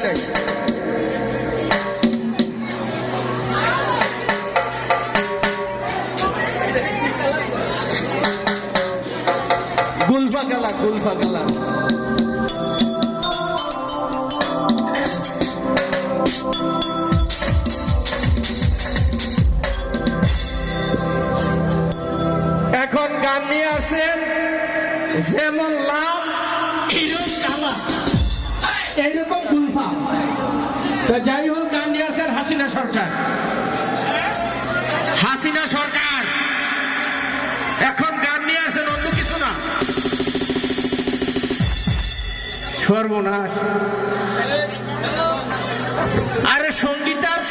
একটাই। গুলফা খেলা, গুলফা খেলা। এখন গান নিয়ে আসেন যেমন লাভ এইরকম কালা, এইরকম গুলফা। তো যাই হোক, গান নিয়ে আসেন হাসিনা সরকার। হাসিনা সরকার এখন গান নিয়ে আসেন, অন্য কিছু না। সর্বনাশ। আরে সঙ্গীত আর